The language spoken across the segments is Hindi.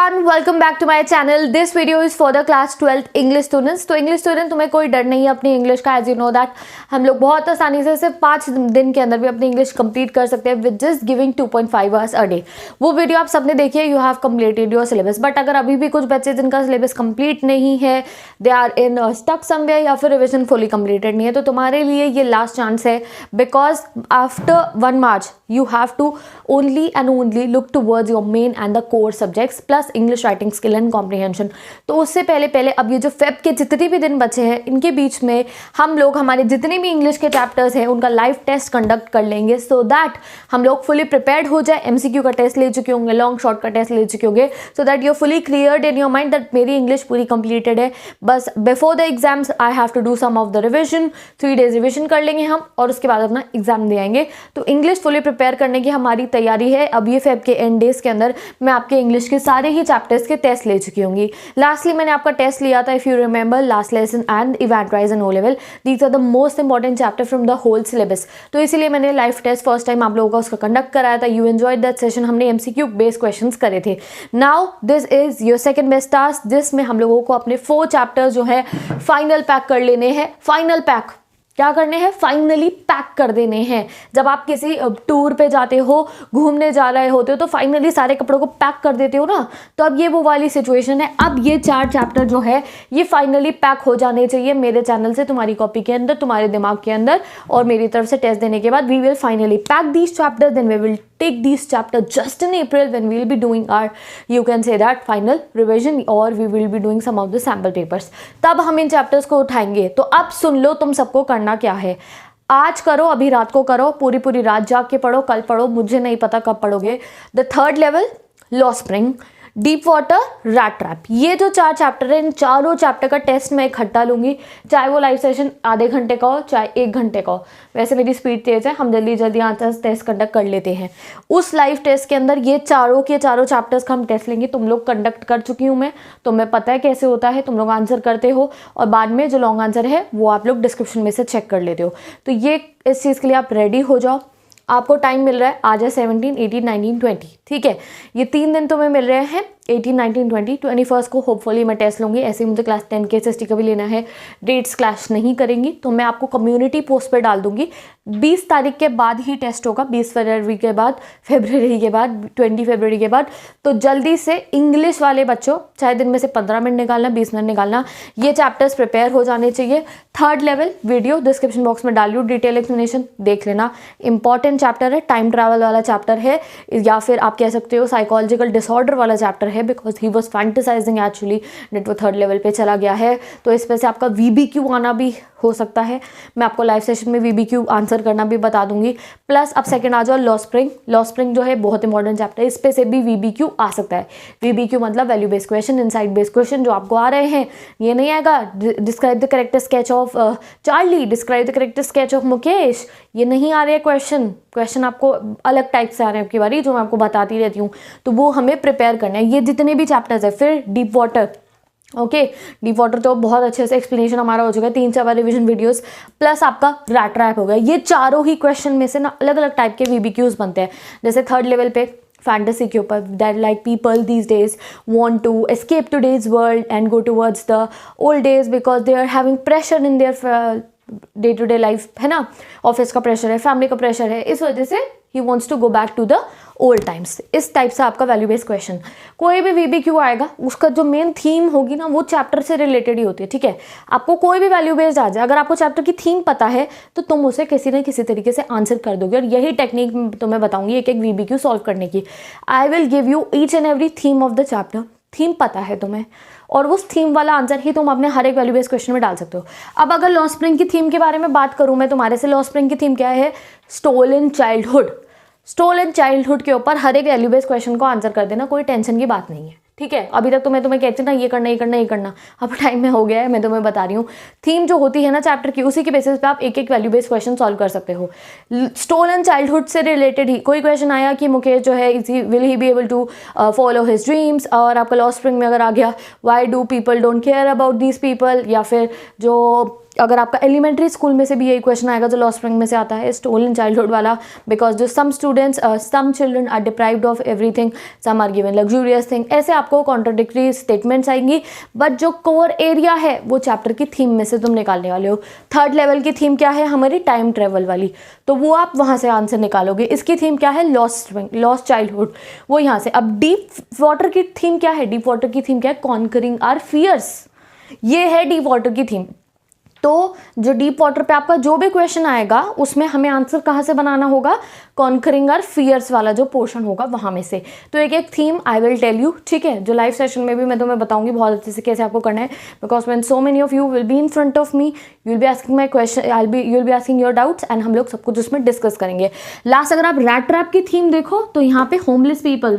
Everyone, welcome back to my channel. This video is for the class 12th English students. तो इंग्लिश स्टूडेंट, तुम्हें कोई डर नहीं है अपनी इंग्लिश का। एज यू नो दैट हम लोग बहुत आसानी से सिर्फ 5 दिन के अंदर भी अपनी इंग्लिश कंप्लीट कर सकते हैं with just giving 2.5 hours a day. वो वीडियो आप सबने देखी है, you have completed your syllabus. But अगर अभी भी कुछ बच्चे जिनका सिलेबस कंप्लीट नहीं है, they are in stuck somewhere, या फिर रिविजन फुली कंप्लीटेड नहीं है, तो तुम्हारे लिए ये लास्ट चांस है। Because after 1 March you have to only and only look towards your main and the core subjects plus English writing skill and comprehension। तो उससे पहले अब ये जो फेब के जितने भी दिन बचे हैं, इनके बीच में हम लोग हमारे जितने भी इंग्लिश के चैप्टर्स हैं उनका लाइव टेस्ट कंडक्ट कर लेंगे, सो दैट हम लोग फुली प्रिपेयर्ड हो जाए। MCQ का टेस्ट ले चुके होंगे, लॉन्ग शॉर्ट का टेस्ट ले चुके होंगे, so that you fully cleared in your mind that मेरी इंग्लिश पूरी कंप्लीटेड है। बस before the exams I have to do some of the revision. 3 days revision कर लेंगे हम और उसके बाद अपना एग्जाम दे आएंगे। तो इंग्लिश फुली प्रिपेयर करने की हमारी तैयारी है। अब ये फेब के एंड डेज के अंदर मैं आपके इंग्लिश के सारे ही चैप्टर्स के टेस्ट ले चुकी होंगी। लास्टली मैंने आपका टेस्ट लिया था, if you remember, last lesson and event and O level. These are the most important chapter from the whole syllabus. तो इसीलिए मैंने लाइव टेस्ट फर्स्ट टाइम आप लोगों का उसका कंडक्ट कराया था। You enjoyed that session. हमने MCQ बेस्ड क्वेश्चंस करे थे। Now this is your second best task, जिसमें हम लोगों को अपने 4 चैप्टर्स जो है फाइनल पैक कर लेने हैं। फाइनल पैक क्या करने हैं? फाइनली पैक कर देने हैं। जब आप किसी टूर पे जाते हो, घूमने जा रहे होते हो, तो फाइनली सारे कपड़ों को पैक कर देते हो ना, तो अब ये वो वाली सिचुएशन है। अब ये 4 चैप्टर जो है ये फाइनली पैक हो जाने चाहिए मेरे चैनल से तुम्हारी कॉपी के अंदर, तुम्हारे दिमाग के अंदर। और मेरी तरफ से टेस्ट देने के बाद we will finally pack these chapter, then we will take these chapters just in April when we will be doing our, you can say that, final revision, or we will be doing some of the sample papers। तब हम इन चैप्टर्स को उठाएंगे। तो अब सुन लो, तुम सबको करना क्या है। आज करो, अभी रात को करो, पूरी रात जाग के पढ़ो, कल पढ़ो, मुझे नहीं पता कब पढ़ोगे। The 3rd level, law spring, deep water, rat trap, ये जो 4 चैप्टर है, इन चारों चैप्टर का टेस्ट मैं इकट्ठा लूंगी। चाहे वो लाइव सेशन आधे घंटे का हो, चाहे 1 घंटे का हो। वैसे मेरी स्पीड तेज है, हम जल्दी आंसर टेस्ट कंडक्ट कर लेते हैं। उस लाइव टेस्ट के अंदर ये चारों के चारों चैप्टर्स का हम टेस्ट लेंगे। तुम लोग कंडक्ट कर चुकी हूँ मैं, तो मैं पता है कैसे होता है। तुम लोग आंसर करते हो और बाद में जो लॉन्ग आंसर है वो आप लोग डिस्क्रिप्शन में से चेक कर लेते हो। तो ये इस चीज़ के लिए आप रेडी हो जाओ। आपको टाइम मिल रहा है, आज है 17, 18, 19, 20, ठीक है। ये 3 दिन तुम्हें मिल रहे हैं, 18, 19, 20। 21st को होपफुली मैं टेस्ट लूँगी। ऐसे ही मुझे क्लास 10 के SST का भी लेना है। डेट्स क्लैश नहीं करेंगी, तो मैं आपको कम्युनिटी पोस्ट पे डाल दूंगी। 20 तारीख के बाद ही टेस्ट होगा, 20 फरवरी के बाद, 20 फरवरी के बाद। तो जल्दी से इंग्लिश वाले बच्चों, चाहे दिन में से 15 मिनट निकालना, 20 मिनट निकालना, ये चैप्टर्स प्रिपेयर हो जाने चाहिए। 3rd level video description box में डाल लूँ, डिटेल एक्सप्लेनेशन देख लेना। इंपॉर्टेंट चैप्टर है, टाइम ट्रैवल वाला चैप्टर है, या फिर आप कह सकते हो साइकोलॉजिकल डिसऑर्डर वाला चैप्टर है, because he was fantasizing actually that वो 3rd लेवल पे चला गया है। तो इस पर से आपका VBQ आना भी हो सकता है। मैं आपको लाइव सेशन में VBQ आंसर करना भी बता दूंगी। प्लस अब सेकंड आ जाओ, लॉ स्प्रिंग। लॉ स्प्रिंग जो है बहुत इंपॉर्टेंट चैप्टर है, इस पे से भी VBQ आ सकता है। VBQ मतलब value based question, insight based question जो आपको आ रहे हैं। ये नहीं आएगा describe the character sketch of Charlie, describe the character sketch of Mukesh, ये नहीं आ रहे हैं क्वेश्चन आपको अलग टाइप से आ रहे हैं आपकी बारी, जो मैं आपको बताती रहती हूँ। तो वो हमें प्रिपेयर करना है। ये जितने भी चैप्टर्स है, फिर deep water, okay, deep water तो बहुत अच्छे से एक्सप्लेनेशन हमारा हो चुका है, 3-4 रिविजन वीडियोस, प्लस आपका रैट ट्रैप हो गया। ये चारों ही क्वेश्चन में से ना अलग अलग टाइप के VBQs बनते हैं। जैसे 3rd लेवल पे फैंटेसी के ऊपर, that like people these days want to escape today's world and go towards the old days because they are having pressure in their day to day life, है ना। ऑफिस का प्रेशर है, फैमिली का प्रेशर है, इस वजह से ही wants to go back to the old times. इस टाइप से आपका वैल्यू बेस्ड क्वेश्चन, कोई भी VBQ आएगा, उसका जो मेन थीम होगी ना, वो चैप्टर से रिलेटेड ही होती है, ठीक है। आपको कोई भी वैल्यू बेस्ड आ जाए, अगर आपको चैप्टर की थीम पता है तो तुम उसे किसी न किसी तरीके से आंसर कर दोगे। और यही टेक्निक तुम्हें बताऊंगी एक VBQ सॉल्व करने की। I will give you each and every theme of the chapter. Theme पता है तुम्हें, और उस थीम वाला आंसर ही तुम अपने हर एक वैल्यू बेस्ड क्वेश्चन में डाल सकते हो। अब अगर लॉ स्प्रिंग की थीम के बारे में बात करूं मैं तुम्हारे से, लॉ स्प्रिंग की थीम क्या है? Stolen childhood. स्टोलन चाइल्डहुड के ऊपर हर एक वैल्यू बेस्ड क्वेश्चन को आंसर कर देना, कोई टेंशन की बात नहीं है, ठीक है। अभी तक तो मैं तुम्हें कहती ना ये करना ये करना ये करना, अब टाइम में हो गया है, मैं तुम्हें बता रही हूँ। थीम जो होती है ना चैप्टर की, उसी के बेसिस पे आप एक एक वैल्यू बेस्ड क्वेश्चन सॉल्व कर सकते हो। स्टोलन चाइल्डहुड से रिलेटेड ही कोई क्वेश्चन आया कि मुकेश जो है will he be able to follow his dreams, और आपका लॉ स्प्रिंग में अगर आ गया why do people don't care about these people, या फिर जो अगर आपका एलिमेंट्री स्कूल में से भी यही क्वेश्चन आएगा जो लॉ स्प्रिंग में से आता है, स्टोलन चाइल्डहुड वाला, बिकॉज जो some children are deprived of everything, some are given luxurious thing, ऐसे आपको कॉन्ट्राडिक्टरी स्टेटमेंट्स आएंगी। बट जो कोर एरिया है वो चैप्टर की थीम में से तुम निकालने वाले हो। थर्ड लेवल की थीम क्या है हमारी, टाइम ट्रेवल वाली, तो वो आप वहाँ से आंसर निकालोगे। इसकी थीम क्या है, लॉस्ट चाइल्डहुड, वो यहाँ से। अब डीप वाटर की थीम क्या है, डीप वाटर की थीम क्या है, कॉन्करिंग आवर फियर्स, ये है डीप वाटर की थीम। तो जो डीप वाटर पे आपका जो भी क्वेश्चन आएगा उसमें हमें आंसर कहाँ से बनाना होगा, कॉन्करिंग आवर फियर्स वाला जो पोर्शन होगा वहाँ में से। तो एक एक theme I will tell you, ठीक है, जो लाइव सेशन में भी मैं तुम्हें बताऊंगी बहुत अच्छे से कैसे आपको करना है, because when so many of you will be in front of me, you will be asking my question, you will be asking your doubts, and हम लोग सब कुछ उसमें डिस्कस करेंगे। लास्ट अगर आप रैट ट्रैप की थीम देखो तो यहाँ पे होमलेस पीपल,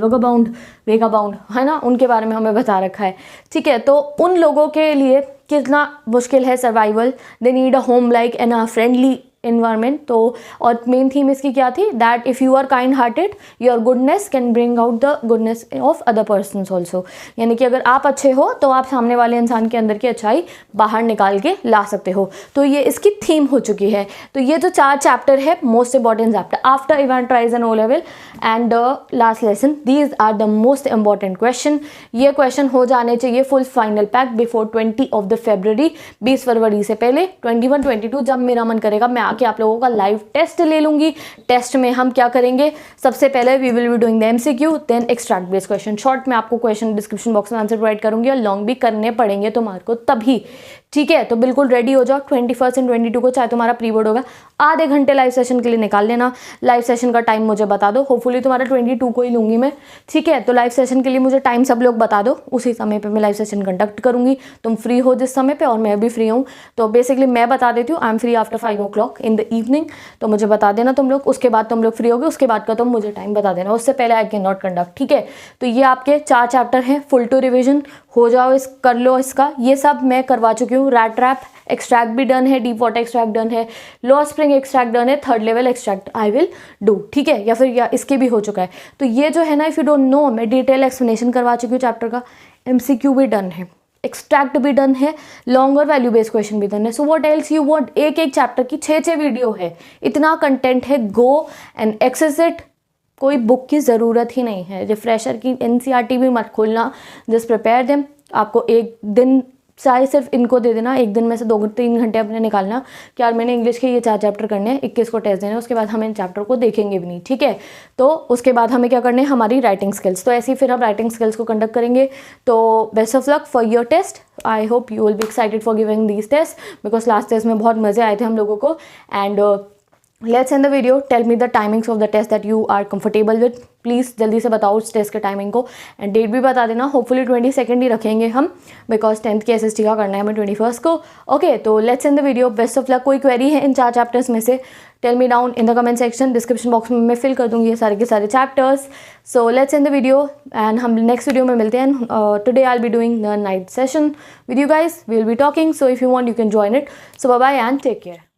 वेगाबाउंड है ना, उनके बारे में हमें बता रखा है, ठीक है। तो उन लोगों के लिए कितना मुश्किल है survival, they need a home like and a friendly environment. तो और मेन थीम इसकी क्या थी, that if you are kind hearted your goodness can bring out the goodness of other persons also, यानी कि अगर आप अच्छे हो तो आप सामने वाले इंसान के अंदर की अच्छाई बाहर निकाल के ला सकते हो। तो ये इसकी थीम हो चुकी है। तो ये जो 4 चैप्टर है most important chapter after event rise and O level and last lesson, these are the most important question. ये क्वेश्चन हो जाने चाहिए full final pack before 20 of the February, 20 फरवरी से पहले। 21, 22 जब मेरा मन करेगा मैं आके आप लोगों का लाइव टेस्ट ले लूंगी। टेस्ट में हम क्या करेंगे, सबसे पहले we will be doing the MCQ, then extract based question. Short में आपको क्वेश्चन डिस्क्रिप्शन बॉक्स में आंसर प्रोवाइड करूंगी और लॉन्ग भी करने पड़ेंगे तुम्हारे को तभी, ठीक है। तो बिल्कुल रेडी हो जाओ 21 एंड 22 को, चाहे तुम्हारा प्री बोर्ड होगा, आधे घंटे लाइव सेशन के लिए निकाल लेना। लाइव सेशन का टाइम मुझे बता दो, होपफुली तुम्हारा 22 को ही लूंगी मैं, ठीक है। तो लाइव सेशन के लिए मुझे टाइम सब लोग बता दो, उसी समय पे मैं लाइव सेशन कंडक्ट करूंगी। तुम फ्री हो जिस समय पे और मैं भी फ्री हूँ, तो बेसिकली मैं बता देती हूँ I am free after 5 o'clock in the evening, तो मुझे बता देना तुम लोग, उसके बाद तुम लोग फ्री होगे, उसके बाद का तुम मुझे टाइम बता देना, उससे पहले आई कैन नॉट कंडक्ट, ठीक है। तो ये आपके 4 चैप्टर हैं, फुल टू रिविजन हो जाओ, इस कर लो इसका। ये सब मैं करवा चुकी हूँ, रैट ट्रैप एक्सट्रैक्ट भी डन है, डीप वाटर एक्सट्रैक्ट डन है, लॉ स्प्रिंग एक्सट्रैक्ट डन है, third level extract I will do, ठीक है, या फिर या इसके भी हो चुका है। तो ये जो है ना, इफ़ यू डोंट नो, मैं डिटेल एक्सप्लेनेशन करवा चुकी हूँ चैप्टर का, MCQ भी डन है, एक्सट्रैक्ट भी डन है, लॉन्गर वैल्यू बेस्ड क्वेश्चन भी डन है। So what else you want, एक एक चैप्टर की 6 वीडियो है, इतना कंटेंट है, गो एंड एक्सेस इट। कोई बुक की ज़रूरत ही नहीं है, रिफ्रेशर की NCERT भी मत खोलना, जस्ट प्रिपेयर देम। आपको एक दिन चाहे सिर्फ इनको दे देना, एक दिन में से 2-3 घंटे अपने निकालना कि यार मैंने इंग्लिश के ये 4 चैप्टर करने हैं, 21 को टेस्ट देना है, उसके बाद हम इन चैप्टर को देखेंगे भी नहीं, ठीक है। तो उसके बाद हमें क्या करना है, हमारी राइटिंग स्किल्स, तो ऐसे ही फिर हम राइटिंग स्किल्स को कंडक्ट करेंगे। तो best of luck for your test, I hope you will be excited for giving these test, because last test में बहुत मज़े आए थे हम लोगों को। And let's end the video, tell me the timings of the test that you are comfortable with, please जल्दी से बताओ उस टेस्ट के टाइमिंग को, एंड डेट भी बता देना। होपफुली 22 ही रखेंगे हम, बिकॉज 10th की SST का करना है हमें 21 को। ओके, तो let's end the video, best of luck. कोई क्वेरी है इन 4 चैप्टर्स में से, tell me down in the comment section, description box में मैं फिल कर दूंगी ये सारे के सारे chapters. So let's end the video and हम नेक्स्ट वीडियो में मिलते हैं। Today I will be doing the night session with you guys, we will be talking, so if you want you can join it. So bye bye and take care.